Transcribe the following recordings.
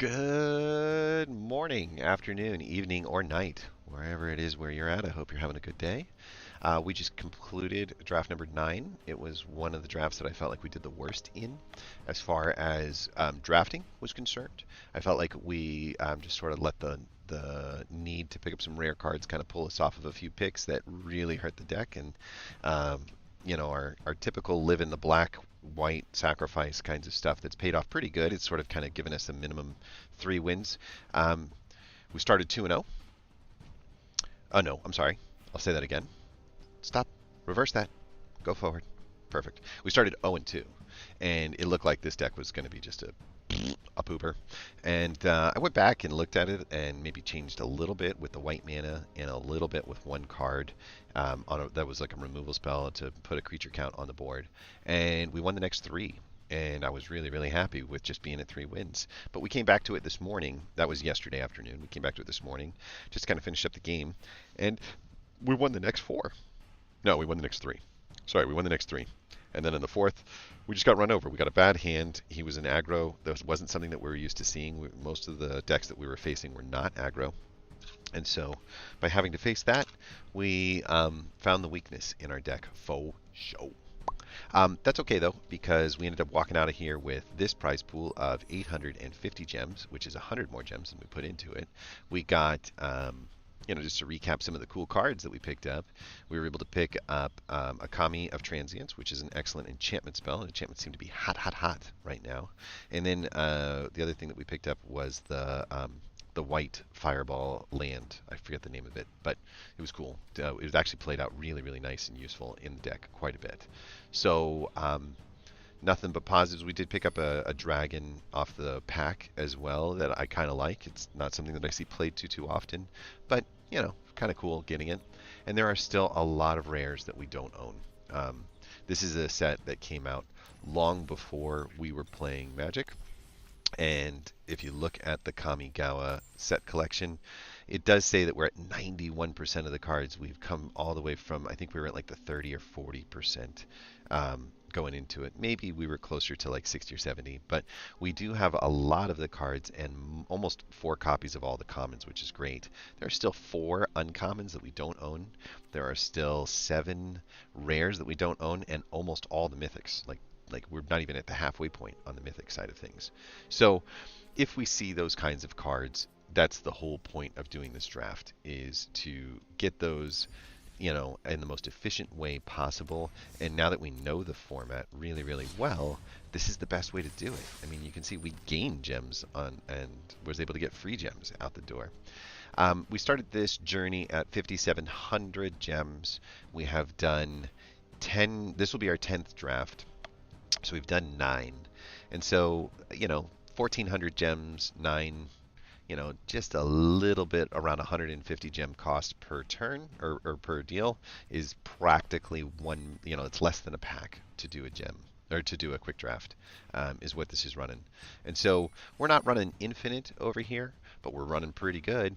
Good morning, afternoon, evening, or night, wherever it is where you're at. I hope you're having a good day. We just concluded draft number 9. It was one of the drafts that I felt like we did the worst in as far as drafting was concerned. I felt like we just sort of let the need to pick up some rare cards kind of pull us off of a few picks that really hurt the deck. And um, our typical live in the black, white sacrifice kinds of stuff that's paid off pretty good. It's sort of kind of given us a minimum 3 wins. Um, we started 2 and 0. Oh no, I'm sorry. I'll say that again. Stop. Reverse that. Go forward. Perfect. We started 0 and 2, and it looked like this deck was going to be just a pooper. And I went back and looked at it and maybe changed a little bit with the white mana and a little bit with one card. That was like a removal spell to put a creature count on the board. And we won the next 3. And I was really, really happy with just being at 3 wins. But we came back to it this morning. That was yesterday afternoon. We came back to it this morning, just kind of finished up the game. And we won the next 4. No, we won the next 3. Sorry, we won the next 3. And then in the fourth, we just got run over. We got a bad hand. He was an aggro. That wasn't something that we were used to seeing. Most of the decks that we were facing were not aggro. And so by having to face that, we found the weakness in our deck. Faux show. That's okay though, because we ended up walking out of here with this prize pool of 850 gems, which is 100 more gems than we put into it. We got just to recap some of the cool cards that we picked up, we were able to pick up a Kami of Transience, which is an excellent enchantment spell. Enchantments seem to be hot, hot, hot right now. And then the other thing that we picked up was the white fireball land. I forget the name of it, but it was cool. It was actually played out really, really nice and useful in the deck quite a bit. So nothing but positives. We did pick up a dragon off the pack as well that I kind of like. It's not something that I see played too often, but kind of cool getting it. And there are still a lot of rares that we don't own. This is a set that came out long before we were playing Magic. And if you look at the Kamigawa set collection, it does say that we're at 91% of the cards. We've come all the way from, I think we were at like the 30 or 40% going into it. Maybe we were closer to like 60 or 70, but we do have a lot of the cards and almost 4 copies of all the commons, which is great. There are still 4 uncommons that we don't own. There are still 7 rares that we don't own, and almost all the mythics. Like we're not even at the halfway point on the mythic side of things. So if we see those kinds of cards, that's the whole point of doing this draft, is to get those in the most efficient way possible. And now that we know the format really, really well, this is the best way to do it. I mean, you can see we gained gems and was able to get free gems out the door. We started this journey at 5,700 gems. We have done 10. This will be our 10th draft. So we've done 9. And so, 1,400 gems, 9, just a little bit around 150 gem cost per turn or per deal is practically one, it's less than a pack to do a gem or to do a quick draft is what this is running. And so we're not running infinite over here, but we're running pretty good.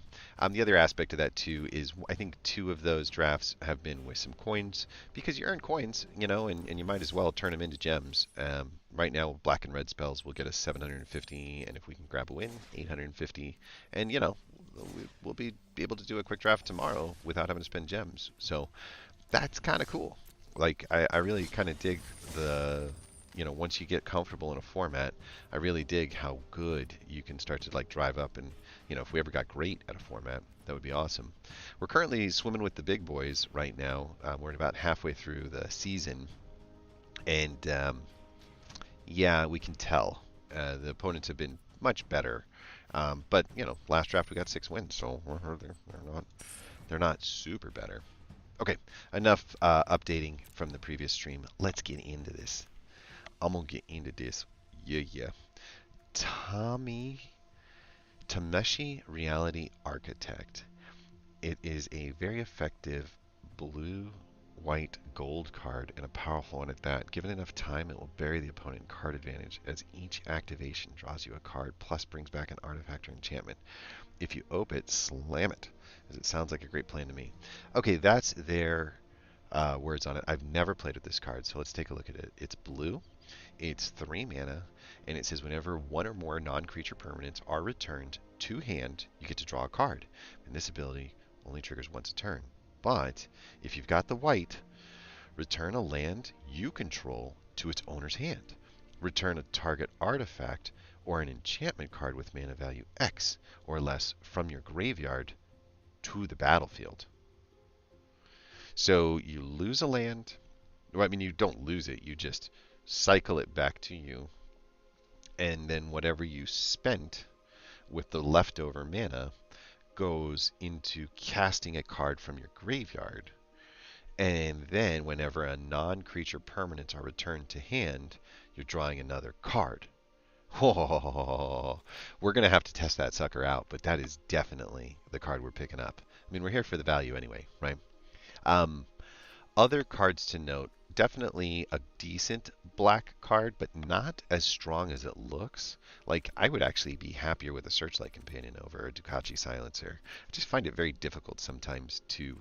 The other aspect of that too is I think 2 of those drafts have been with some coins, because you earn coins, and you might as well turn them into gems. Right now, black and red spells will get us 750, and if we can grab a win, 850. And we'll be able to do a quick draft tomorrow without having to spend gems. So that's kind of cool. Like I really kind of dig the once you get comfortable in a format, I really dig how good you can start to like drive up. And if we ever got great at a format, that would be awesome. We're currently swimming with the big boys right now. We're about halfway through the season, and yeah, we can tell the opponents have been much better. But last draft we got 6 wins, so they're not super better. Okay, enough updating from the previous stream. Let's get into this. I'm gonna get into this. Yeah. Tameshi Reality Architect. It is a very effective blue, white, gold card, and a powerful one at that. Given enough time, it will bury the opponent in card advantage, as each activation draws you a card, plus brings back an artifact or enchantment. If you open it, slam it, as it sounds like a great plan to me. Okay, that's their words on it. I've never played with this card, so let's take a look at it. It's blue. It's 3 mana, and it says whenever one or more non-creature permanents are returned to hand, you get to draw a card. And this ability only triggers once a turn. But if you've got the white, return a land you control to its owner's hand. Return a target artifact or an enchantment card with mana value X or less from your graveyard to the battlefield. So you lose a land. Well, I mean, you don't lose it. You just cycle it back to you. And then whatever you spent with the leftover mana goes into casting a card from your graveyard. And then whenever a non-creature permanents are returned to hand, you're drawing another card. Oh, we're going to have to test that sucker out, but that is definitely the card we're picking up. I mean, we're here for the value anyway, right? Um, Other cards to note, definitely a decent black card, but not as strong as it looks. Like, I would actually be happier with a Searchlight Companion over a Dukachi Silencer. I just find it very difficult sometimes to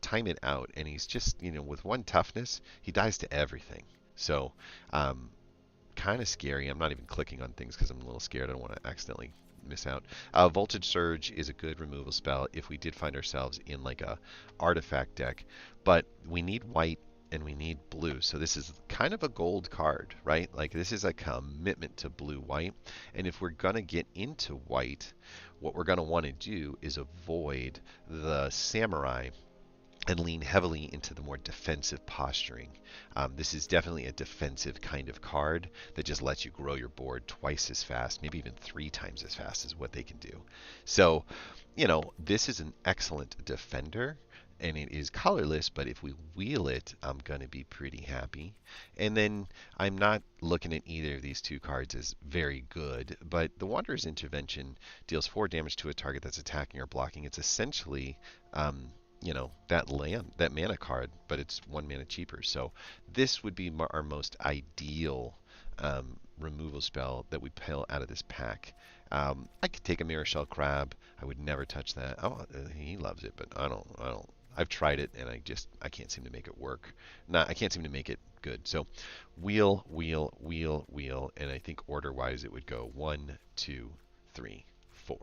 time it out, and he's just, with one toughness, he dies to everything. So, kind of scary. I'm not even clicking on things because I'm a little scared. I don't want to accidentally miss out. Voltage Surge is a good removal spell if we did find ourselves in like a artifact deck, but we need white and we need blue. So this is kind of a gold card, right? Like this is a commitment to blue-white. And if we're going to get into white, what we're going to want to do is avoid the Samurai and lean heavily into the more defensive posturing. This is definitely a defensive kind of card that just lets you grow your board twice as fast, maybe even 3 times as fast as what they can do. So, this is an excellent defender, and it is colorless, but if we wheel it, I'm going to be pretty happy. And then I'm not looking at either of these 2 cards as very good, but the Wanderer's Intervention deals 4 damage to a target that's attacking or blocking. It's essentially that mana card, but it's 1 mana cheaper. So this would be our most ideal removal spell that we pull out of this pack. I could take a Mirror Shell Crab. I would never touch that. Oh, he loves it, but I don't. I've tried it and I can't seem to make it work. I can't seem to make it good. So wheel, wheel, wheel, wheel, and I think order-wise it would go 1, 2, 3, 4.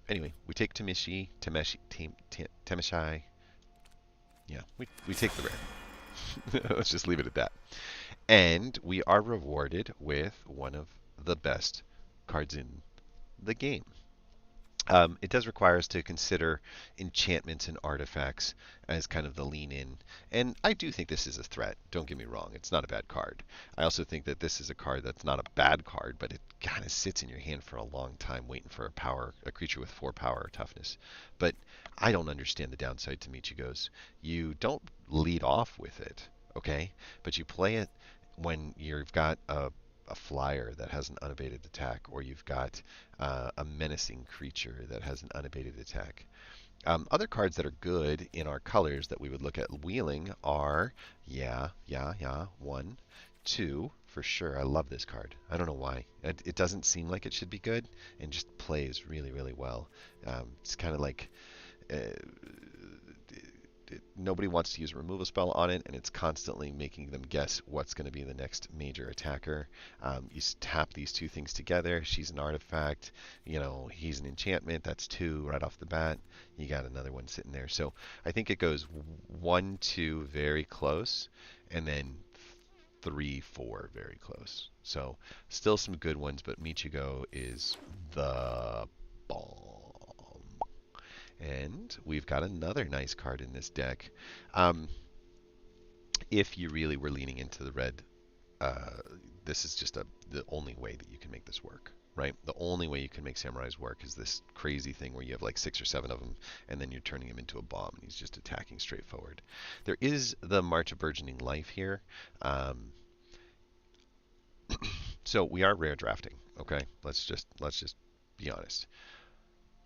Anyway, we take Temeshai. Yeah, we take the rare. Let's just leave it at that. And we are rewarded with one of the best cards in the game. It does require us to consider enchantments and artifacts as kind of the lean in. And I do think this is a threat. Don't get me wrong. It's not a bad card. I also think that this is a card that's not a bad card, but it kind of sits in your hand for a long time waiting for a creature with 4 power or toughness. But I don't understand the downside to Michigo's. You don't lead off with it, okay? But you play it when you've got a flyer that has an unabated attack, or you've got a menacing creature that has an unabated attack. Other cards that are good in our colors that we would look at wheeling are, 1, 2, for sure. I love this card. I don't know why. It doesn't seem like it should be good, and just plays really, really well. It's kind of like nobody wants to use a removal spell on it, and it's constantly making them guess what's going to be the next major attacker. You tap these 2 things together. She's an artifact. He's an enchantment. That's 2 right off the bat. You got another one sitting there. So I think it goes 1, 2 very close, and then 3, 4 very close. So still some good ones, but Michigo is the bomb. And we've got another nice card in this deck. If you really were leaning into the red, this is just the only way that you can make this work, right? The only way you can make Samurais work is this crazy thing where you have like 6 or 7 of them, and then you're turning him into a bomb, and he's just attacking straight forward. There is the March of Burgeoning Life here. So we are rare drafting, okay? Let's just be honest.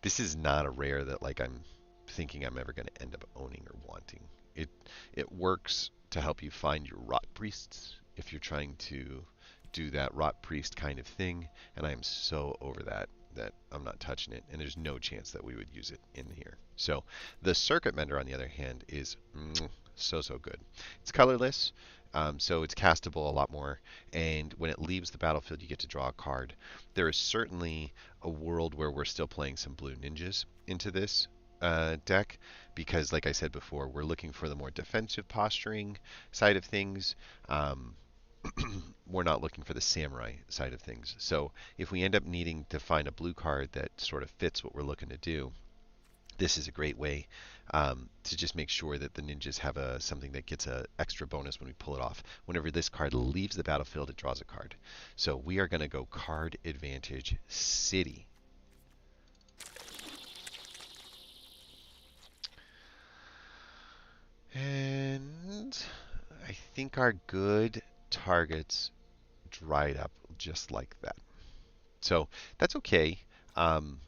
This is not a rare that like I'm thinking I'm ever going to end up owning or wanting. It works to help you find your Rot Priests if you're trying to do that Rot Priest kind of thing, and I am so over that I'm not touching it, and there's no chance that we would use it in here. So the Circuit Mender, on the other hand, is so good. It's colorless, So it's castable a lot more. And when it leaves the battlefield, you get to draw a card. There is certainly a world where we're still playing some blue ninjas into this deck because, like I said before, we're looking for the more defensive posturing side of things. Um, we're not looking for the samurai side of things. So if we end up needing to find a blue card that sort of fits what we're looking to do, this is a great way to just make sure that the ninjas have something that gets an extra bonus when we pull it off. Whenever this card leaves the battlefield, it draws a card. So we are going to go card advantage city. And I think our good targets dried up just like that. So that's okay. Um,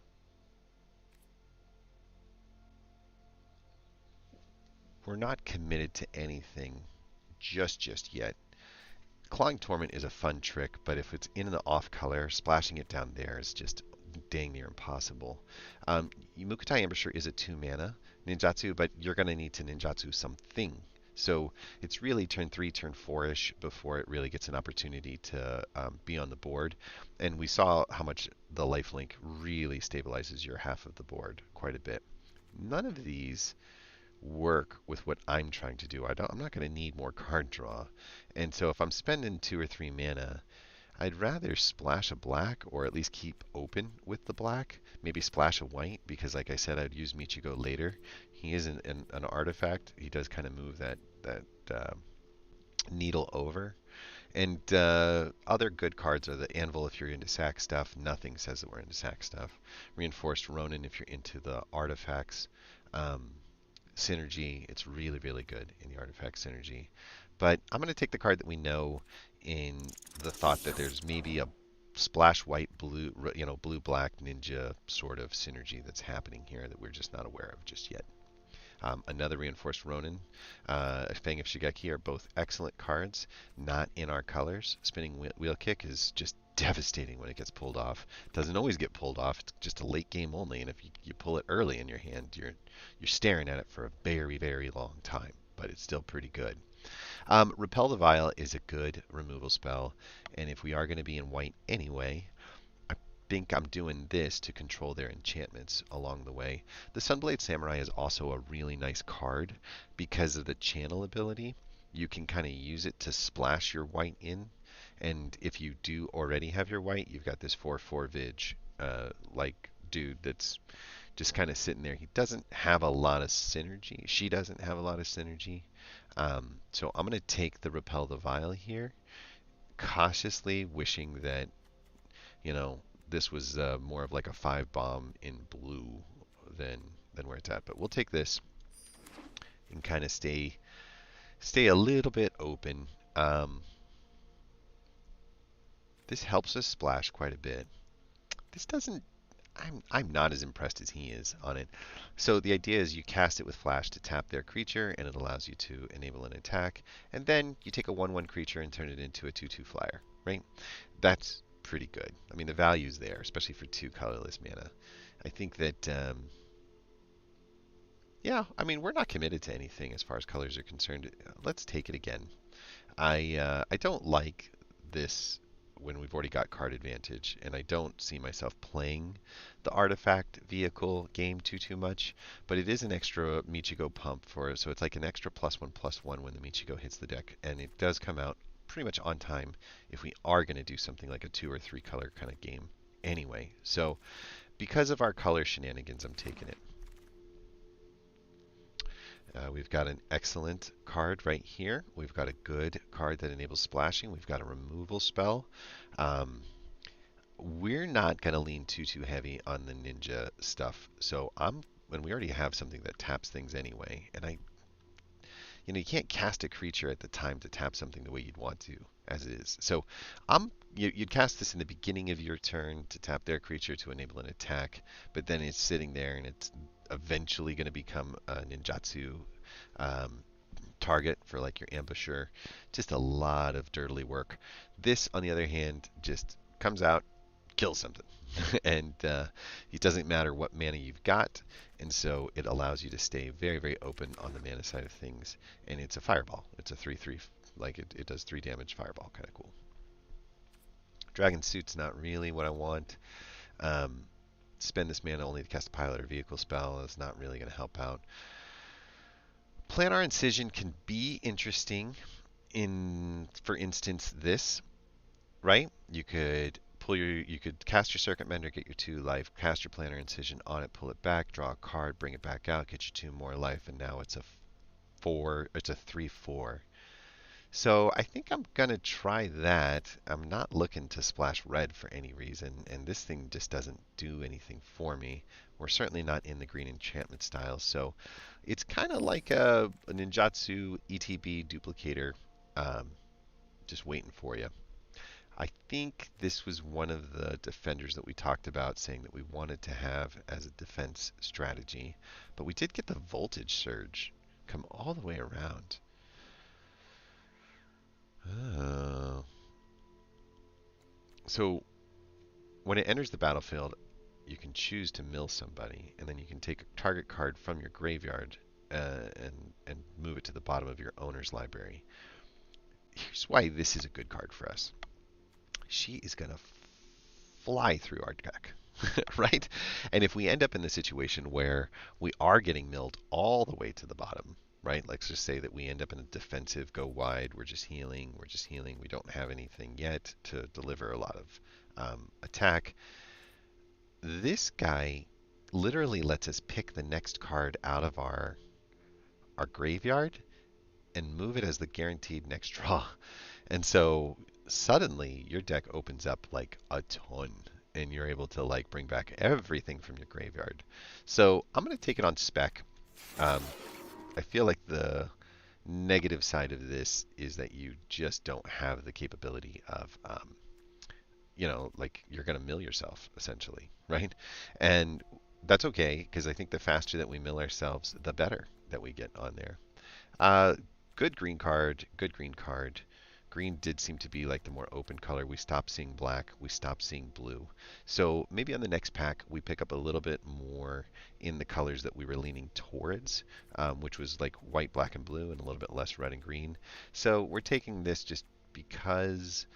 we're not committed to anything just yet. Clawing Torment is a fun trick, but if it's in the off color, splashing it down there is just dang near impossible. Mukutai Ambusher is a 2 mana ninjatsu, but you're going to need to ninjatsu something. So it's really turn 3, turn 4-ish before it really gets an opportunity to be on the board. And we saw how much the lifelink really stabilizes your half of the board quite a bit. None of these work with what I'm trying to do. I'm not going to need more card draw. And so if I'm spending 2 or 3 mana, I'd rather splash a black or at least keep open with the black. Maybe splash a white because, like I said, I'd use Michigo later. He is an artifact. He does kind of move that needle over. And other good cards are the Anvil if you're into sack stuff. Nothing says that we're into sack stuff. Reinforced Ronin if you're into the artifacts. Synergy, it's really good in the artifact synergy. But I'm going to take the card that we know in the thought that there's maybe a splash white blue, blue black ninja sort of synergy that's happening here that we're just not aware of just yet. Another Reinforced Ronin, Fang of Shigeki are both excellent cards, not in our colors. Spinning Wheel Kick is just devastating when it gets pulled off. It doesn't always get pulled off. It's just a late game only, and if you pull it early in your hand, you're staring at it for a very long time, but it's still pretty good. Repel the Vile is a good removal spell, and if we are going to be in white anyway, I think I'm doing this to control their enchantments along the way. The Sunblade Samurai is also a really nice card because of the channel ability. You can kind of use it to splash your white in, and if you do already have your white, you've got this 4/4 Vig like dude that's just kind of sitting there. He doesn't have a lot of synergy. She doesn't have a lot of synergy. So I'm going to take the Repel the Vile here, cautiously wishing that, this was more of like a 5-bomb in blue than where it's at. But we'll take this and kind of stay a little bit open. This helps us splash quite a bit. This doesn't. I'm not as impressed as he is on it. So the idea is you cast it with flash to tap their creature, and it allows you to enable an attack. And then you take a 1/1 creature and turn it into a 2/2 flyer, right? That's pretty good. I mean, the value's there, especially for 2 colorless mana. I think that, yeah, I mean, we're not committed to anything as far as colors are concerned. Let's take it again. I don't like this when we've already got card advantage, and I don't see myself playing the artifact vehicle game too much, but it is an extra Michigo pump for it, so it's like an extra +1/+1 when the Michigo hits the deck, and it does come out pretty much on time if we are going to do something like a 2 or 3 color kind of game anyway. So because of our color shenanigans, I'm taking it. We've got an excellent card right here. We've got a good card that enables splashing. We've got a removal spell. We're not going to lean too heavy on the ninja stuff. So when we already have something that taps things anyway, and you can't cast a creature at the time to tap something the way you'd want to as it is. So you'd cast this in the beginning of your turn to tap their creature to enable an attack, but then it's sitting there and it's eventually going to become a ninjatsu target for like your ambusher. Just a lot of dirtily work. This, on the other hand, just comes out, kills something. And it doesn't matter what mana you've got, and so it allows you to stay very open on the mana side of things. And it's a fireball. It's a 3/3 Like it does 3 damage fireball, kind of cool. Dragon Suit's not really what I want. Um, spend this mana only to cast a pilot or vehicle spell is not really going to help out. Planar Incision can be interesting in, for instance, this, right? You could cast your Circuit Mender, get your 2 life, cast your Planar Incision on it, pull it back, draw a card, bring it back out, get you 2 more life, and now it's a 3/4. So I think I'm gonna try that. I'm not looking to splash red for any reason, and this thing just doesn't do anything for me. We're certainly not in the green enchantment style, so it's kind of like a Ninjatsu ETB duplicator, um, just waiting for you. I think this was one of the defenders that we talked about, saying that we wanted to have as a defense strategy, but we did get the voltage surge come all the way around. Oh. So when it enters the battlefield, you can choose to mill somebody, and then you can take a target card from your graveyard and move it to the bottom of your owner's library. Here's why this is a good card for us. She is going to fly through our deck, right? And if we end up in the situation where we are getting milled all the way to the bottom, right? Let's just say that we end up in a defensive go wide. We're just healing. We don't have anything yet to deliver a lot of attack. This guy literally lets us pick the next card out of our graveyard and move it as the guaranteed next draw. And so suddenly your deck opens up like a ton, and you're able to like bring back everything from your graveyard. So I'm going to take it on spec. I feel like the negative side of this is that you just don't have the capability of, like you're going to mill yourself essentially, right? And that's okay, because I think the faster that we mill ourselves, the better that we get on there. Good green card, good green card. Green did seem to be like the more open color. We stopped seeing black, we stopped seeing blue. So maybe on the next pack we pick up a little bit more in the colors that we were leaning towards, which was like white, black, and blue, and a little bit less red and green. So we're taking this just because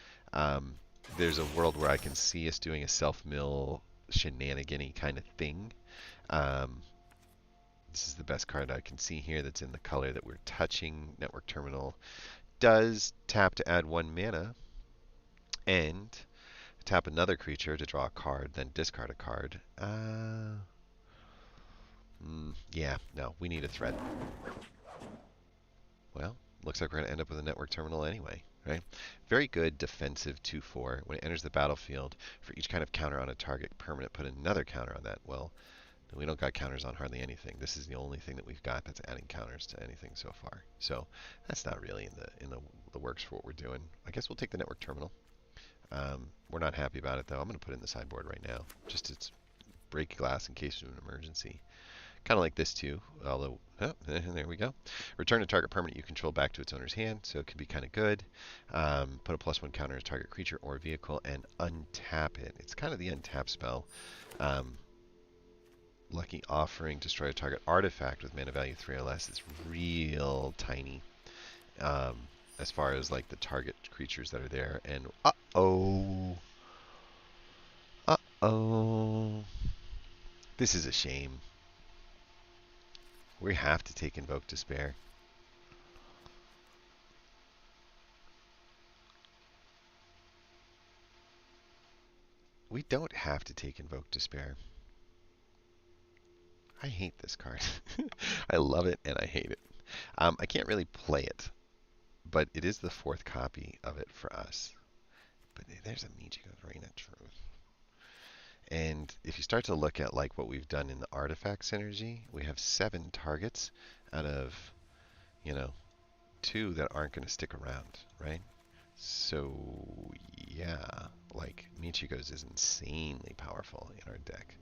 there's a world where I can see us doing a self-mill shenanigan-y kind of thing. This is the best card I can see here that's in the color that we're touching. Network Terminal does tap to add 1 mana, and tap another creature to draw a card, then discard a card. Yeah, no, we need a threat. Well, looks like we're going to end up with a Network Terminal anyway, right? Very good defensive 2/4. When it enters the battlefield, for each kind of counter on a target permanent, put another counter on that. Well, we don't got counters on hardly anything. This is the only thing that we've got that's adding counters to anything so far. So that's not really in the works for what we're doing. I guess we'll take the Network Terminal. We're not happy about it though. I'm going to put it in the sideboard right now, just to break glass in case of an emergency. Kind of like this too, although, there we go. Return a target permanent you control back to its owner's hand, so it can be kind of good. Put a +1 counter on a target creature or vehicle and untap it. It's kind of the untap spell. Lucky Offering, destroy a target artifact with mana value 3 or less. It's real tiny as far as like the target creatures that are there. And this is a shame. We have to take Invoke Despair. We don't have to take Invoke Despair. I hate this card. I love it and I hate it. I can't really play it, but it is the 4th copy of it for us. But there's a MTGA Reign of Truth. And if you start to look at like what we've done in the artifact synergy, we have 7 targets out of, 2 that aren't going to stick around, right? So yeah, like Michigo's is insanely powerful in our deck.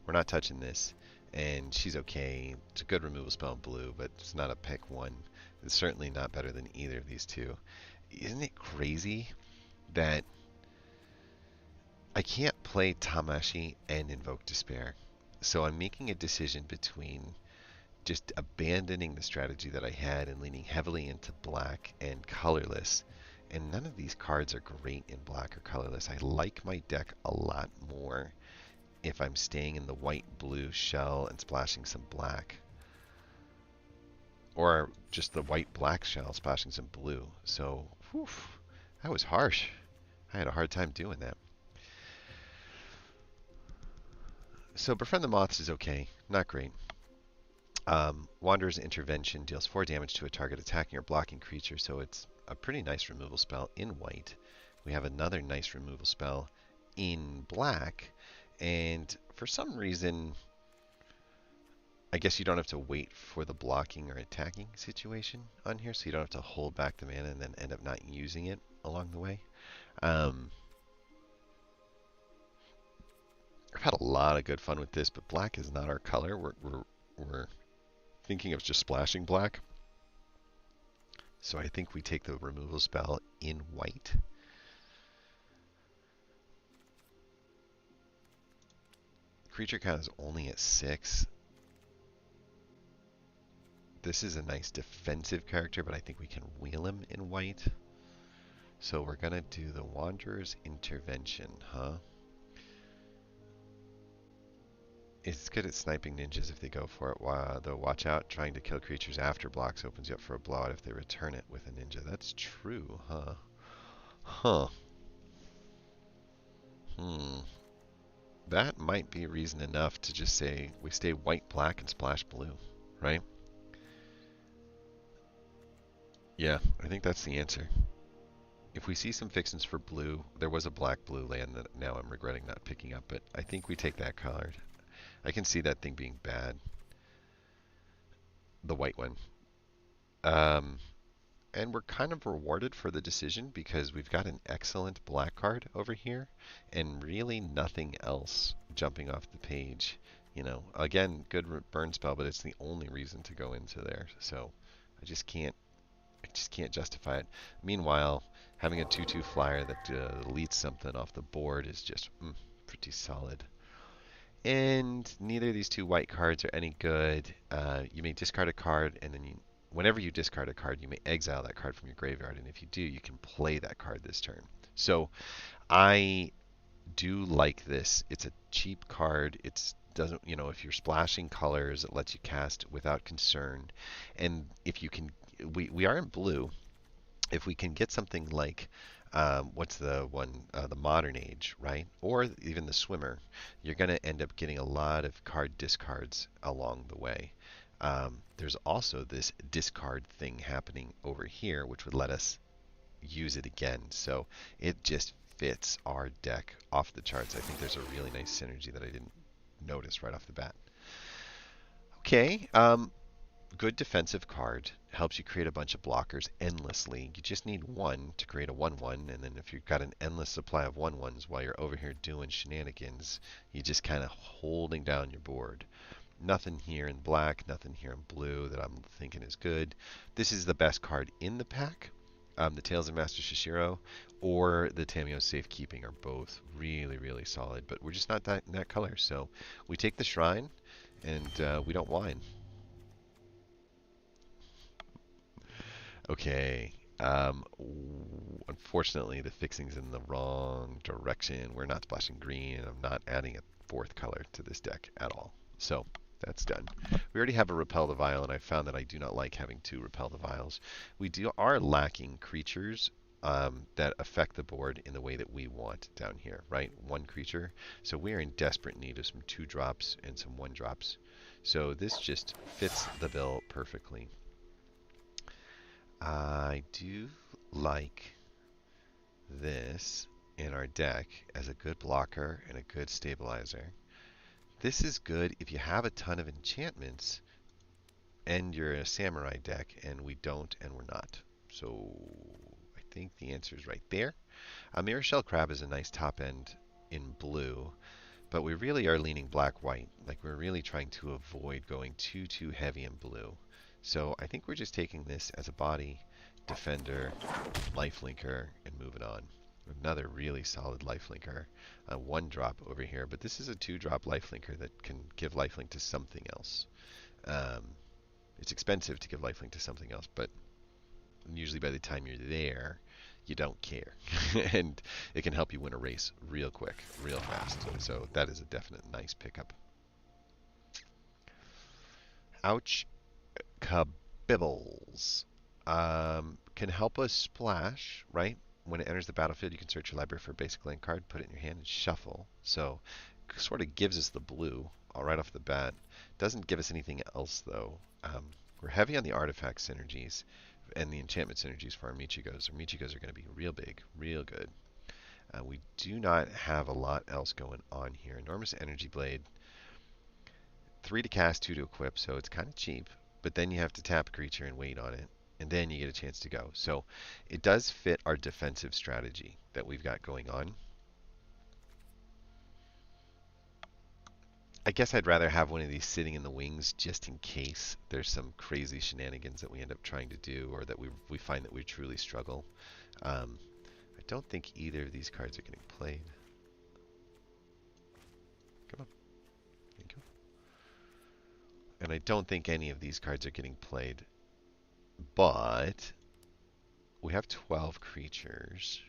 We're not touching this, and she's okay. It's a good removal spell in blue, but it's not a pick 1. It's certainly not better than either of these 2. Isn't it crazy that I can't play Tamashi and Invoke Despair? So I'm making a decision between just abandoning the strategy that I had and leaning heavily into black and colorless. And none of these cards are great in black or colorless. I like my deck a lot more if I'm staying in the white-blue shell and splashing some black. Or just the white-black shell splashing some blue. So, whew, that was harsh. I had a hard time doing that. So Befriend the Moths is okay. Not great. Wanderer's Intervention deals 4 damage to a target attacking or blocking creature, so it's a pretty nice removal spell in white. We have another nice removal spell in black, and for some reason, I guess you don't have to wait for the blocking or attacking situation on here, so you don't have to hold back the mana and then end up not using it along the way. I've had a lot of good fun with this, but black is not our color. We're thinking of just splashing black. So I think we take the removal spell in white. Creature count is only at 6. This is a nice defensive character, but I think we can wheel him in white. So we're going to do the Wanderer's Intervention, huh? It's good at sniping ninjas if they go for it. Wow, though watch out, trying to kill creatures after blocks opens you up for a blowout if they return it with a ninja. That's true, huh? Huh. That might be reason enough to just say we stay white, black, and splash blue, right? Yeah, I think that's the answer. If we see some fixins for blue, there was a black-blue land that now I'm regretting not picking up, but I think we take that card. I can see that thing being bad. The white one. And we're kind of rewarded for the decision because we've got an excellent black card over here and really nothing else jumping off the page. You know, again, good burn spell, but it's the only reason to go into there. So I just can't justify it. Meanwhile, having a 2/2 flyer that deletes something off the board is just pretty solid. And neither of these two white cards are any good. You may discard a card, and then whenever you discard a card, you may exile that card from your graveyard. And if you do, you can play that card this turn. So I do like this. It's a cheap card. It doesn't, you know, if you're splashing colors, it lets you cast without concern. And if you can, we are in blue. If we can get something like what's the one, the Modern Age, right? Or even the Swimmer, you're going to end up getting a lot of card discards along the way. There's also this discard thing happening over here, which would let us use it again. So it just fits our deck off the charts. I think there's a really nice synergy that I didn't notice right off the bat. Okay, good defensive card. Helps you create a bunch of blockers endlessly. You just need one to create a 1/1, and then if you've got an endless supply of 1/1s while you're over here doing shenanigans, you're just kind of holding down your board. Nothing here in black, nothing here in blue that I'm thinking is good. This is the best card in the pack. The Tales of Master Shishiro or the Tamiyo Safekeeping are both really, really solid, but we're just not in that color. So we take the Shrine, and we don't whine. Okay. Unfortunately, the fixing's in the wrong direction. We're not splashing green, and I'm not adding a 4th color to this deck at all. So that's done. We already have a Repel the Vile, and I found that I do not like having 2 Repel the Viles. We are lacking creatures that affect the board in the way that we want down here, right? 1 creature. So we are in desperate need of some 2-drops and some 1-drops. So this just fits the bill perfectly. I do like this in our deck as a good blocker and a good stabilizer. This is good if you have a ton of enchantments and you're in a samurai deck, and we don't and we're not. So I think the answer is right there. Mirror Shell Crab is a nice top end in blue, but we really are leaning black-white. Like, we're really trying to avoid going too heavy in blue. So I think we're just taking this as a body, defender, lifelinker, and moving on. Another really solid lifelinker. A 1-drop over here, but this is a 2-drop lifelinker that can give lifelink to something else. It's expensive to give lifelink to something else, but usually by the time you're there, you don't care. And it can help you win a race real quick, real fast. So that is a definite nice pickup. Ouch. Kabibbles. Can help us splash, right? When it enters the battlefield, you can search your library for a basic land card, put it in your hand, and shuffle. So sort of gives us the blue right off the bat. Doesn't give us anything else, though. We're heavy on the artifact synergies and the enchantment synergies for our Michigos. Our Michigos are going to be real big, real good. We do not have a lot else going on here. Enormous Energy Blade. 3 to cast, 2 to equip, so it's kind of cheap. But then you have to tap a creature and wait on it, and then you get a chance to go. So it does fit our defensive strategy that we've got going on. I guess I'd rather have one of these sitting in the wings just in case there's some crazy shenanigans that we end up trying to do, or that we find that we truly struggle. I don't think either of these cards are getting played. Come on. There you go. And I don't think any of these cards are getting played. But we have 12 creatures.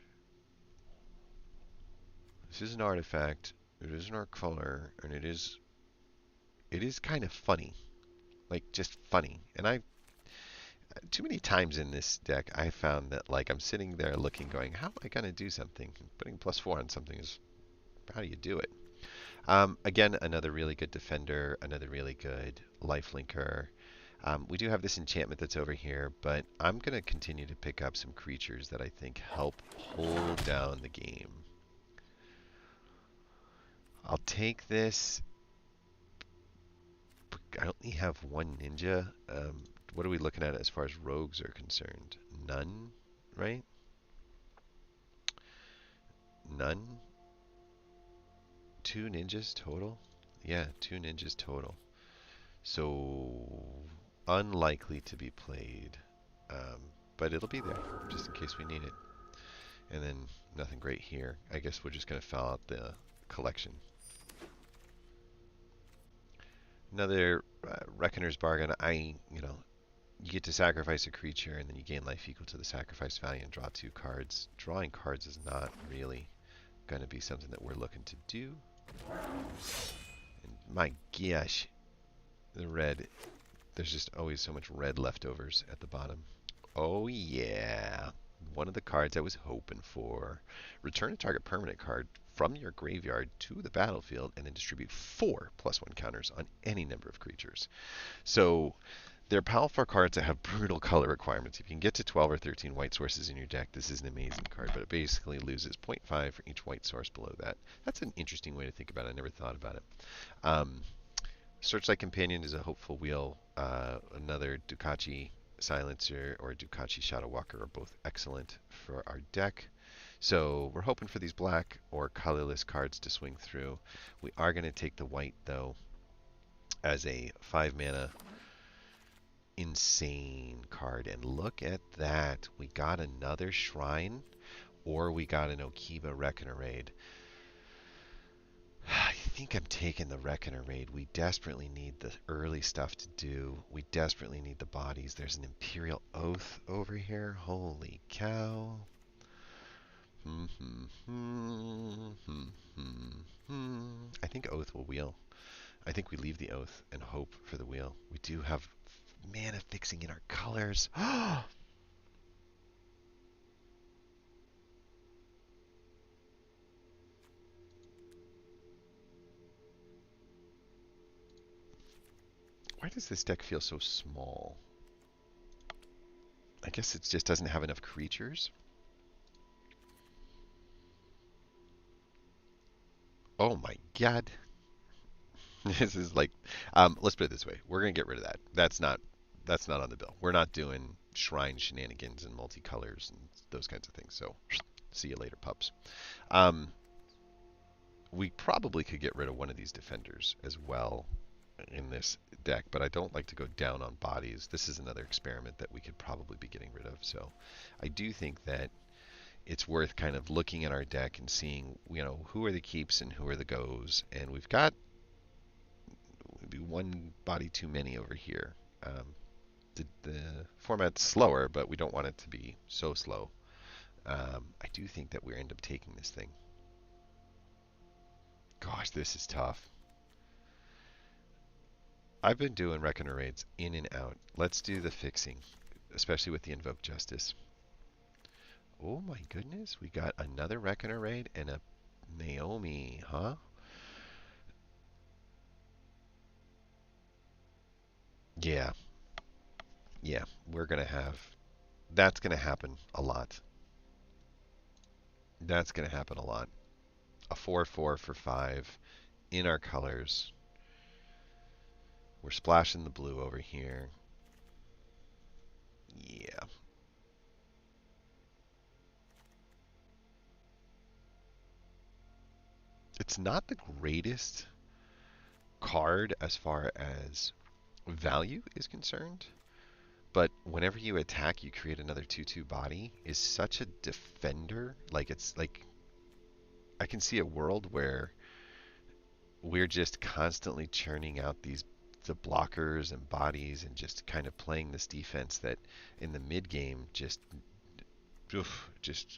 This is an artifact. It is in our color, and it is kind of funny. Like, just funny. And too many times in this deck, I found that, like, I'm sitting there looking, going, how am I going to do something? Putting +4 on something is, how do you do it? Again, another really good defender, another really good lifelinker. We do have this enchantment that's over here, but I'm going to continue to pick up some creatures that I think help hold down the game. I'll take this. I only have one ninja. What are we looking at as far as rogues are concerned? None, right? None? 2 ninjas total? Yeah, 2 ninjas total. So, unlikely to be played. But it'll be there, just in case we need it. And then, nothing great here. I guess we're just going to foul out the collection. Another Reckoner's Bargain. You get to sacrifice a creature, and then you gain life equal to the sacrifice value and draw 2 cards. Drawing cards is not really going to be something that we're looking to do. And my gosh, the red. There's just always so much red leftovers at the bottom. Oh yeah, one of the cards I was hoping for. Return a target permanent card from your graveyard to the battlefield and then distribute 4 +1 counters on any number of creatures. So they're powerful cards that have brutal color requirements. If you can get to 12 or 13 white sources in your deck, this is an amazing card, but it basically loses 0.5 for each white source below that. That's an interesting way to think about it. I never thought about it. Searchlight Companion is a hopeful wheel. Another Dukachi Silencer or Dukachi Shadow Walker are both excellent for our deck. So we're hoping for these black or colorless cards to swing through. We are going to take the white, though, as a 5 mana insane card. And look at that. We got another Shrine, or we got an Okiba Reckoner Raid. I think I'm taking the Reckoner Raid. We desperately need the early stuff to do. We desperately need the bodies. There's an Imperial Oath over here. Holy cow. I think Oath will wheel. I think we leave the Oath and hope for the wheel. We do have mana fixing in our colors. Why does this deck feel so small? I guess it just doesn't have enough creatures. Oh my god. This is like, let's put it this way. We're going to get rid of that. That's not on the bill. We're not doing shrine shenanigans and multicolors and those kinds of things. So, see you later, pups. We probably could get rid of one of these defenders as well in this deck, but I don't like to go down on bodies. This is another experiment that we could probably be getting rid of. So, I do think that it's worth kind of looking at our deck and seeing, who are the keeps and who are the goes. And we've got maybe one body too many over here. the format's slower, but we don't want it to be so slow. I do think that we end up taking this thing. Gosh, this is tough. I've been doing Reckoner raids in and out. Let's do the fixing, especially with the Invoke Justice. Oh my goodness, we got another Reckoner raid and a Naomi, huh? Yeah, yeah, we're gonna have, that's gonna happen a lot. That's gonna happen a lot. A 4/4 for 5 in our colors. We're splashing the blue over here. Yeah. It's not the greatest card as far as value is concerned, but whenever you attack, you create another 2/2 body is such a defender. Like, it's like, I can see a world where we're just constantly churning out the blockers and bodies and just kind of playing this defense that in the mid game just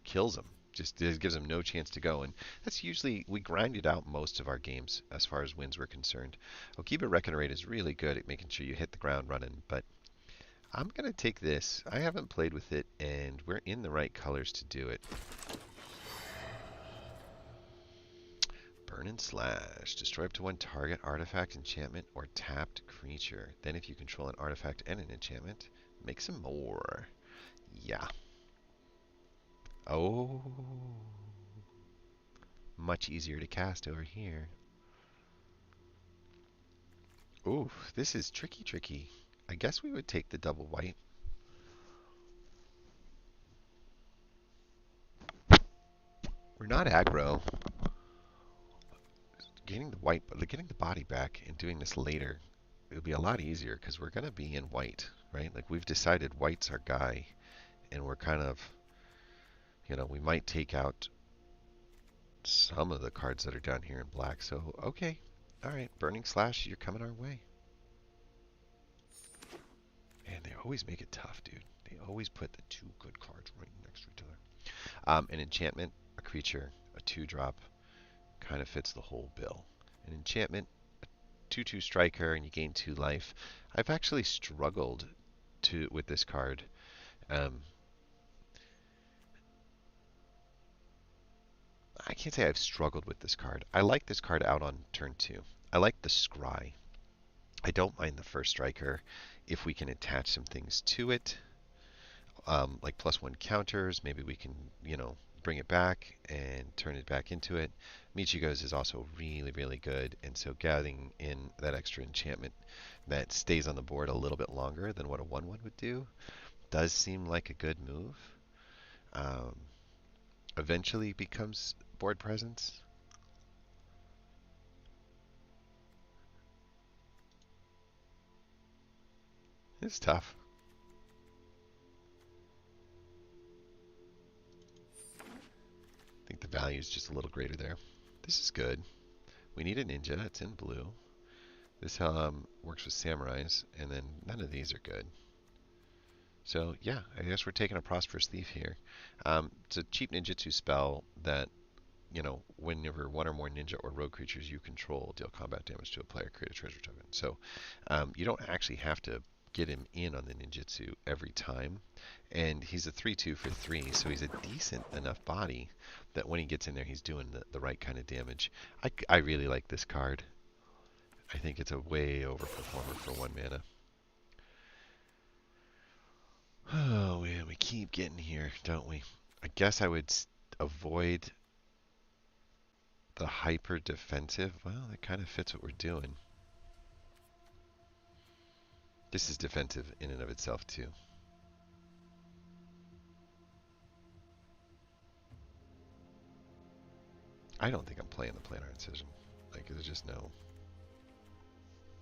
kills them. Just gives them no chance to go. And that's usually, we grinded out most of our games as far as wins were concerned. Okiba Reckoner Rate is really good at making sure you hit the ground running, but I'm going to take this. I haven't played with it, and we're in the right colors to do it. Burn and Slash. Destroy up to one target artifact, enchantment, or tapped creature. Then if you control an artifact and an enchantment, make some more. Yeah. Oh. Much easier to cast over here. Ooh, this is tricky. I guess we would take the double white. We're not aggro. Getting the body back and doing this later, it'll be a lot easier because we're gonna be in white, right? Like, we've decided white's our guy, and we're kind of, we might take out some of the cards that are down here in black. So, okay, all right, Burning Slash, you're coming our way. Man, they always make it tough, dude. They always put the two good cards right next to each other. An enchantment, a creature, a 2-drop, kind of fits the whole bill. An enchantment, a 2/2 striker, and you gain 2 life. I've actually struggled with this card. I can't say I've struggled with this card. I like this card out on turn 2. I like the Scry. I don't mind the first striker if we can attach some things to it, like +1 counters. Maybe we can, bring it back and turn it back into it. Michigo's is also really good, and so getting in that extra enchantment that stays on the board a little bit longer than what a 1/1 would do does seem like a good move. Eventually becomes board presence. It's tough. I think the value is just a little greater there. This is good. We need a ninja. It's in blue. This works with samurais, and then none of these are good. So yeah, I guess we're taking a prosperous thief here. It's a cheap ninjutsu spell that, whenever one or more ninja or rogue creatures you control deal combat damage to a player, create a treasure token. So you don't actually have to get him in on the ninjutsu every time. And he's a 3/2 for 3, so he's a decent enough body that when he gets in there, he's doing the right kind of damage. I really like this card. I think it's a way overperformer for 1 mana. Oh man, we keep getting here, don't we? I guess I would avoid the hyper defensive. Well, it kind of fits what we're doing. This is defensive in and of itself too. I don't think I'm playing the planar incision. Like, there's just no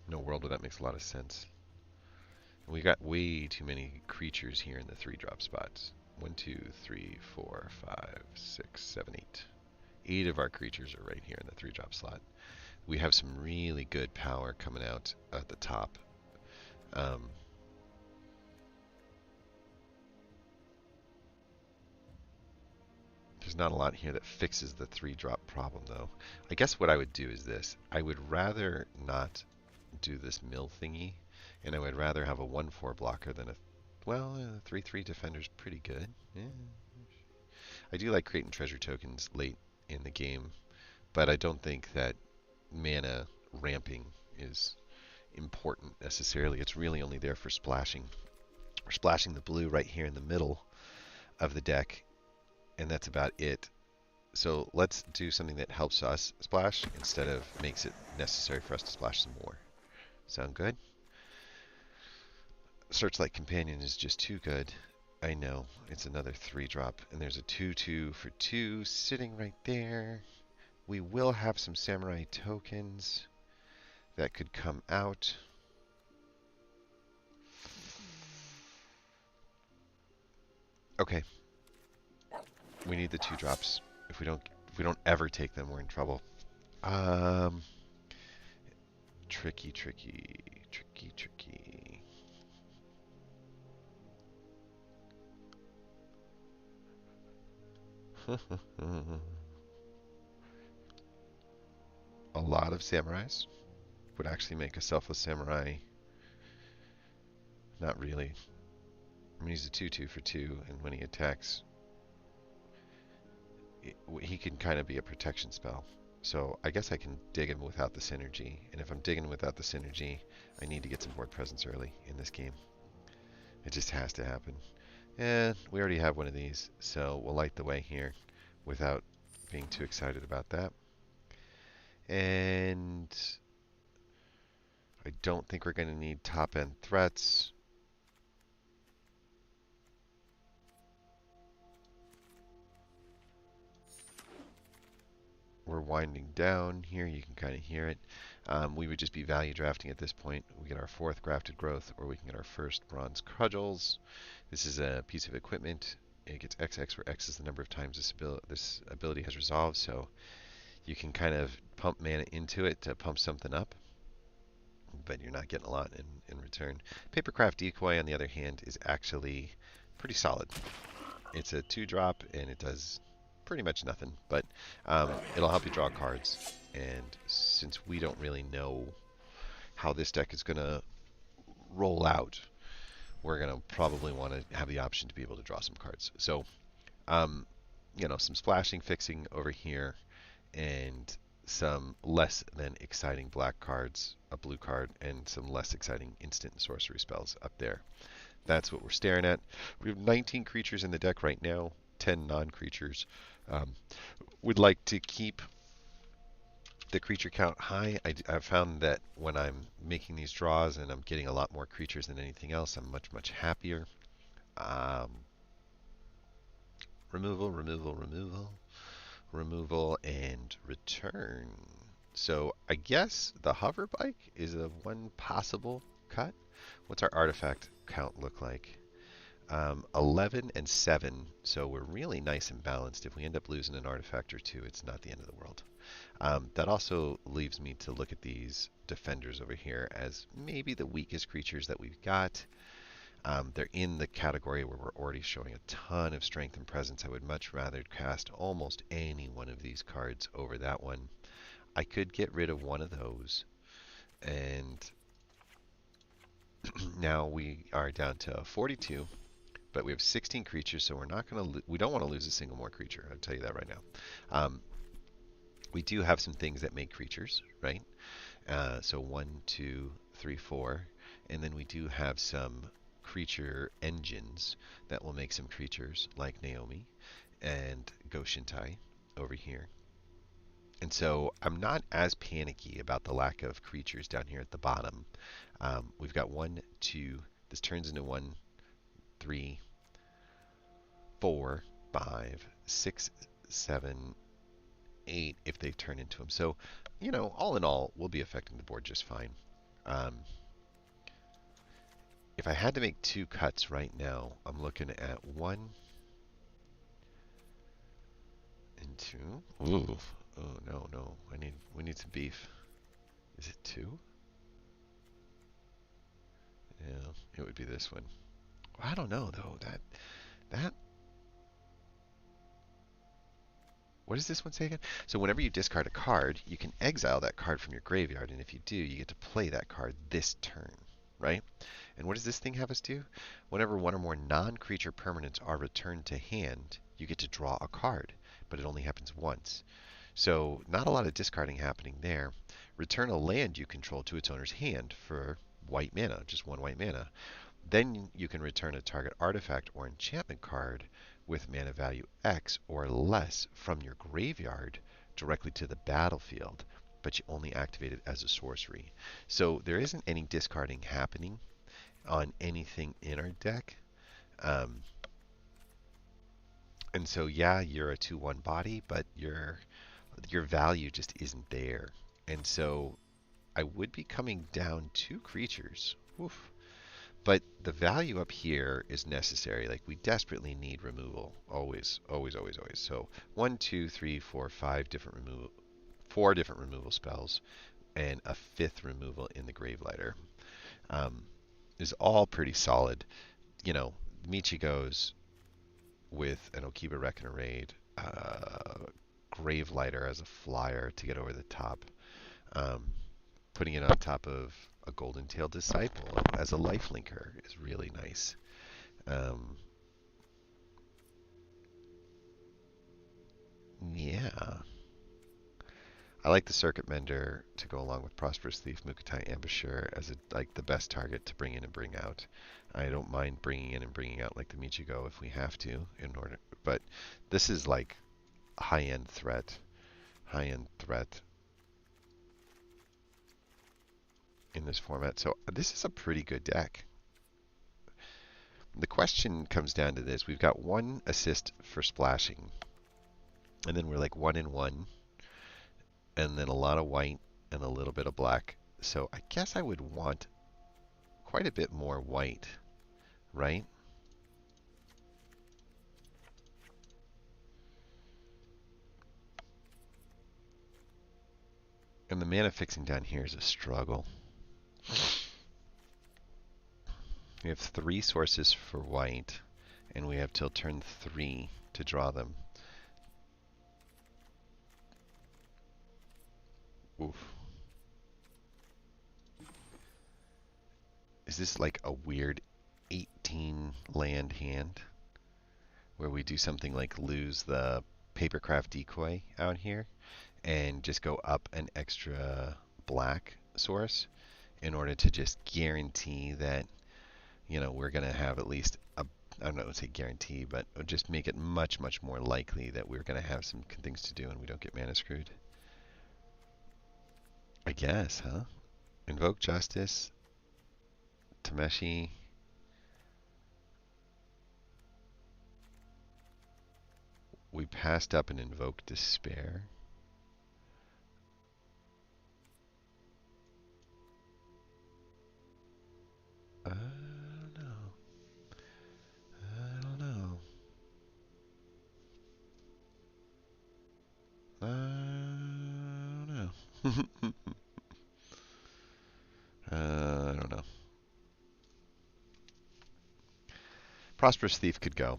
world where that makes a lot of sense. We got way too many creatures here in the 3-drop spots. 1, 2, 3, 4, 5, 6, 7, 8. 8 of our creatures are right here in the 3-drop slot. We have some really good power coming out at the top. There's not a lot here that fixes the 3-drop problem, though. I guess what I would do is this. I would rather not do this mill thingy, and I would rather have a 1/4 blocker than a... Well, 3/3 defender's pretty good. Yeah. I do like creating treasure tokens late in the game, but I don't think that mana ramping is important necessarily. It's really only there for splashing. We're splashing the blue right here in the middle of the deck, and that's about it. So let's do something that helps us splash instead of makes it necessary for us to splash some more. Sound good? Searchlight Companion is just too good. I know, it's another 3-drop, and there's a 2/2 for 2 sitting right there. We will have some Samurai tokens that could come out. Okay. We need the 2-drops. If we don't ever take them, we're in trouble. Tricky, tricky, tricky, tricky. A lot of samurais would actually make a selfless samurai. Not really. I mean, he's a 2/2 for 2, and when he attacks, he can kind of be a protection spell. So I guess I can dig him without the synergy. And if I'm digging without the synergy, I need to get some board presence early in this game. It just has to happen. And we already have one of these, so we'll light the way here without being too excited about that. And I don't think we're going to need top-end threats. We're winding down here. You can kind of hear it. We would just be value drafting at this point. We get our 4th grafted growth, or we can get our 1st bronze cudgels. This is a piece of equipment. It gets XX, where X is the number of times this ability has resolved. So you can kind of pump mana into it to pump something up, but you're not getting a lot in return. Papercraft Decoy, on the other hand, is actually pretty solid. It's a 2-drop, and it does pretty much nothing, but it'll help you draw cards. And since we don't really know how this deck is going to roll out, we're going to probably want to have the option to be able to draw some cards. So, you know, some splashing, fixing over here, and some less than exciting black cards, a blue card, and some less exciting instant and sorcery spells up there. That's what we're staring at. We have 19 creatures in the deck right now, 10 non-creatures. We'd like to keep the creature count high. I've found that when I'm making these draws and I'm getting a lot more creatures than anything else, I'm much, much happier. Removal, removal, removal, removal, and return. So I guess the hover bike is a one possible cut. What's our artifact count look like? 11 and 7, so we're really nice and balanced. If we end up losing an artifact or two, it's not the end of the world. That also leaves me to look at these defenders over here as maybe the weakest creatures that we've got. They're in the category where we're already showing a ton of strength and presence. I would much rather cast almost any one of these cards over that one. I could get rid of one of those, and now we are down to 42. But we have 16 creatures, so we're not going to. We don't want to lose a single more creature. I'll tell you that right now. We do have some things that make creatures, right? So 1, 2, 3, 4, and then we do have some creature engines that will make some creatures like Naomi and Goshintai over here. And so I'm not as panicky about the lack of creatures down here at the bottom. We've got 1, 2. This turns into 1, 3, 4, 5, 6, 7, 8 if they turn into them. So, you know, all in all, we'll be affecting the board just fine. If I had to make 2 cuts right now, I'm looking at 1 and 2. Ooh, oh no, no, we need some beef. Is it 2? Yeah, it would be this one. I don't know though. That what does this one say again? So whenever you discard a card, you can exile that card from your graveyard, and if you do, you get to play that card this turn, right? And what does this thing have us do? Whenever one or more non-creature permanents are returned to hand, you get to draw a card, but it only happens once. So not a lot of discarding happening there. Return a land you control to its owner's hand for white mana, just one white mana. Then you can return a target artifact or enchantment card with mana value X or less from your graveyard directly to the battlefield, but you only activate it as a sorcery. So there isn't any discarding happening on anything in our deck. Um, and so yeah, you're a 2/1 body, but your value just isn't there. And so I would be coming down 2 creatures. Oof. But the value up here is necessary. Like, we desperately need removal. Always, always, always, always. So 1, 2, 3, 4, 5 different removal, 4 different removal spells, and a 5th removal in the Gravelighter is all pretty solid. You know, Michigo's with an Okiba Reckoner Raid, Gravelighter as a flyer to get over the top. Putting it on top of a Golden Tail Disciple as a lifelinker is really nice. Yeah. I like the Circuit Mender to go along with Prosperous Thief, Mukotai Ambusher as like the best target to bring in and bring out. I don't mind bringing in and bringing out like the Michigo if we have to in order, but this is like high-end threat in this format. So this is a pretty good deck. The question comes down to this. We've got 1 assist for splashing, and then we're like 1 in 1, and then a lot of white and a little bit of black. So I guess I would want quite a bit more white, right? And the mana fixing down here is a struggle. We have 3 sources for white, and we have till turn 3 to draw them. Oof. Is this like a weird 18 land hand where we do something like lose the Papercraft Decoy out here and just go up an extra black source in order to just guarantee that, you know, we're going to have at least a, I don't know, say guarantee, but just make it much, much more likely that we're going to have some things to do and we don't get mana screwed? I guess, huh? Invoke Justice, Tameshi. We passed up an Invoke Despair. I don't know. I don't know. I don't know. I don't know. Prosperous Thief could go.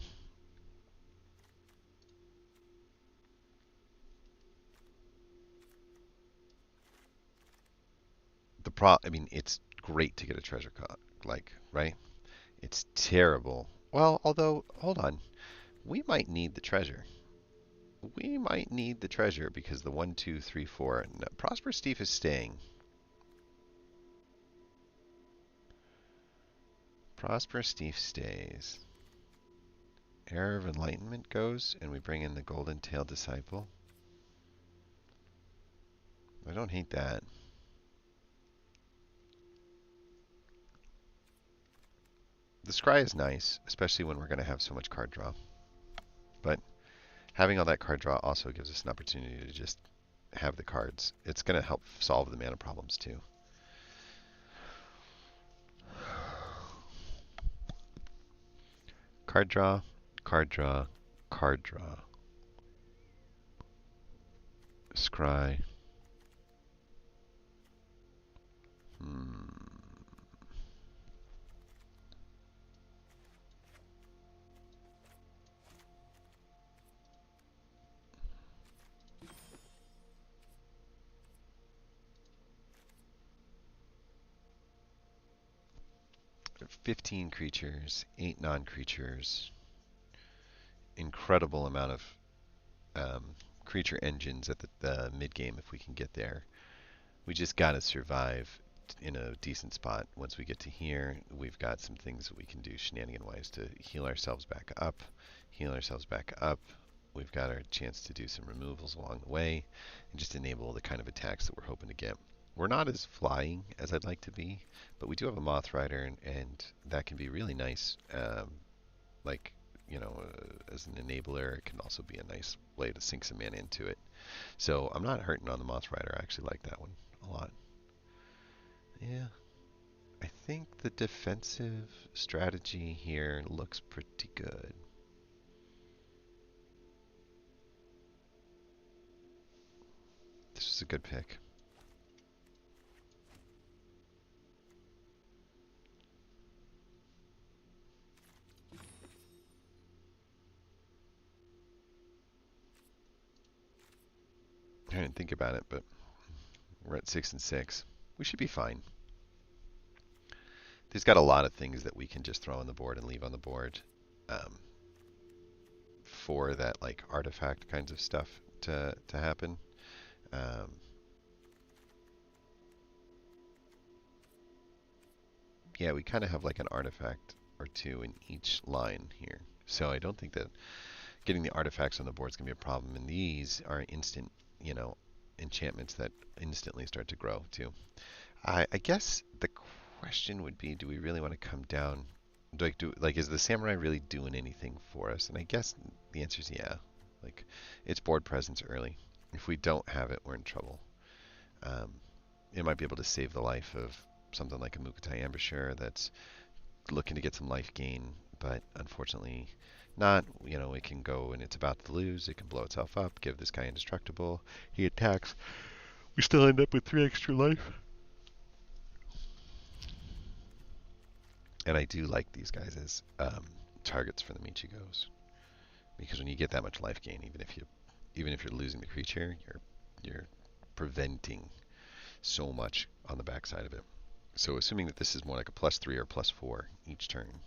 I mean, it's great to get a treasure card, like, right? It's terrible. Well, although, hold on. We might need the treasure. We might need the treasure because the 1, 2, 3, 4. No, Prosperous Thief is staying. Prosperous Thief stays. Era of Enlightenment goes, and we bring in the Golden Tail Disciple. I don't hate that. The Scry is nice, especially when we're going to have so much card draw. But having all that card draw also gives us an opportunity to just have the cards. It's going to help solve the mana problems too. Card draw, card draw, card draw. Scry. 15 creatures, 8 non-creatures, incredible amount of creature engines at the mid-game if we can get there. We just got to survive in a decent spot. Once we get to here, we've got some things that we can do shenanigan-wise to heal ourselves back up, heal ourselves back up. We've got our chance to do some removals along the way and just enable the kind of attacks that we're hoping to get. We're not as flying as I'd like to be, but we do have a Moth Rider, and that can be really nice. Like, you know, as an enabler, it can also be a nice way to sink some mana into it. So I'm not hurting on the Moth Rider. I actually like that one a lot. Yeah, I think the defensive strategy here looks pretty good. This is a good pick. I didn't think about it, but we're at 6 and 6. We should be fine. There's got a lot of things that we can just throw on the board and leave on the board for that like artifact kinds of stuff to happen. Yeah, we kind of have like an artifact or two in each line here. So I don't think that getting the artifacts on the board is going to be a problem. And these are instant, you know, enchantments that instantly start to grow too. I guess the question would be, do we really want to come down? Like, is the samurai really doing anything for us? And I guess the answer is yeah. Like, it's board presence early. If we don't have it, we're in trouble. It might be able to save the life of something like a Mukotai Ambusher that's looking to get some life gain, but unfortunately not. You know, it can go and it's about to lose. It can blow itself up, give this guy indestructible. He attacks. We still end up with 3 extra life. And I do like these guys as targets for the Michigos, because when you get that much life gain, even if you're losing the creature, you're preventing so much on the backside of it. So assuming that this is more like a +3 or +4 each turn,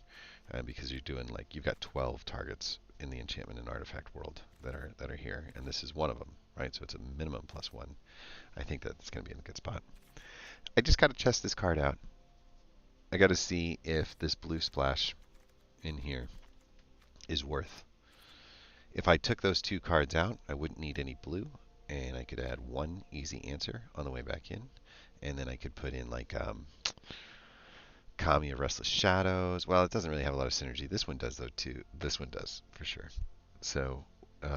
because you're doing like you've got 12 targets in the enchantment and artifact world that are here, and this is one of them, right? So it's a minimum +1. I think that's going to be in a good spot. I just got to test this card out. I got to see if this blue splash in here is worth. If I took those 2 cards out, I wouldn't need any blue, and I could add 1 easy answer on the way back in, and then I could put in like Kami of Restless Shadows. Well, it doesn't really have a lot of synergy. This one does though too. This one does for sure. So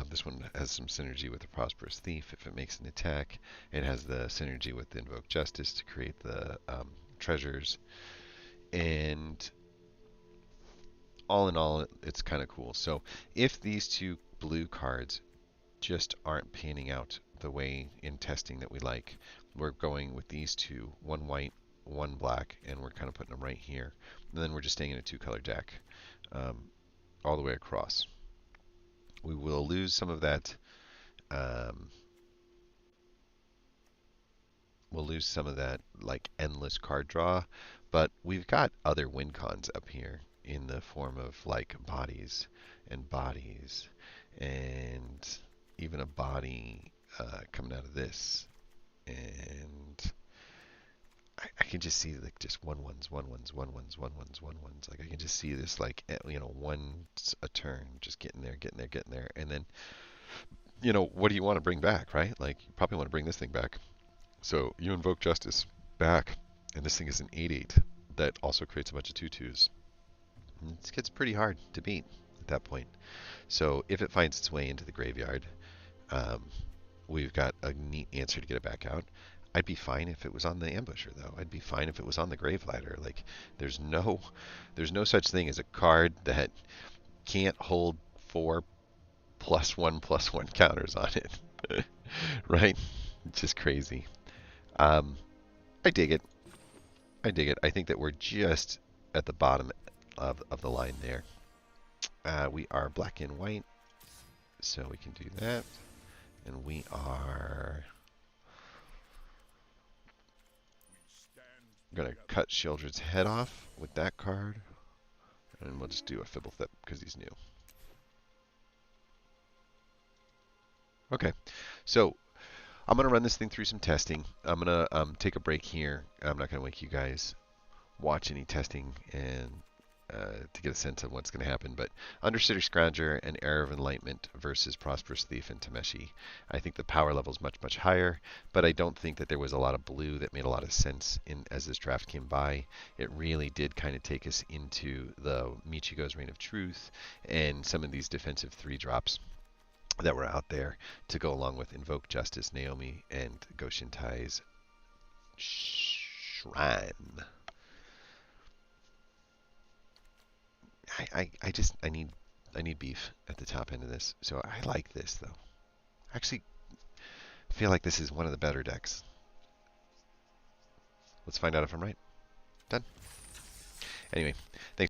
this one has some synergy with the Prosperous Thief if it makes an attack. It has the synergy with the Invoke Justice to create the treasures. And all in all, it's kind of cool. So if these 2 blue cards just aren't panning out the way in testing that we like, we're going with these 2, 1 white, 1 black, and we're kind of putting them right here. And then we're just staying in a 2-color deck all the way across. We will lose some of that. We'll lose some of that like endless card draw, but we've got other win cons up here in the form of like bodies, and even a body coming out of this, and I can just see like just 1/1s, 1/1s, 1/1s, 1/1s, 1/1s. Like I can just see this like, you know, once a turn, just getting there, and then, you know, what do you want to bring back, right? Like you probably want to bring this thing back. So you invoke Justice back, and this thing is an 8/8 that also creates a bunch of 2/2s. And it gets pretty hard to beat at that point. So if it finds its way into the graveyard, we've got a neat answer to get it back out. I'd be fine if it was on the Ambusher, though. I'd be fine if it was on the Grave Ladder. Like, there's no such thing as a card that can't hold 4 +1/+1 counters on it, right? It's just crazy. I dig it. I think that we're just at the bottom of the line there. We are black and white, so we can do that. And we are I'm going to cut Shieldred's head off with that card. And we'll just do a Fibblethip because he's new. Okay, so I'm going to run this thing through some testing. I'm going to take a break here. I'm not going to make you guys watch any testing and to get a sense of what's going to happen. But Undercity Scrounger and Era of Enlightenment versus Prosperous Thief and Tameshi. I think the power level is much, much higher, but I don't think that there was a lot of blue that made a lot of sense as this draft came by. It really did kind of take us into the Michigo's Reign of Truth and some of these defensive 3-drops that were out there to go along with Invoke Justice, Naomi, and Goshintai's Shrine. I need beef at the top end of this. So I like this though. Actually, I feel like this is one of the better decks. Let's find out if I'm right. Done. Anyway,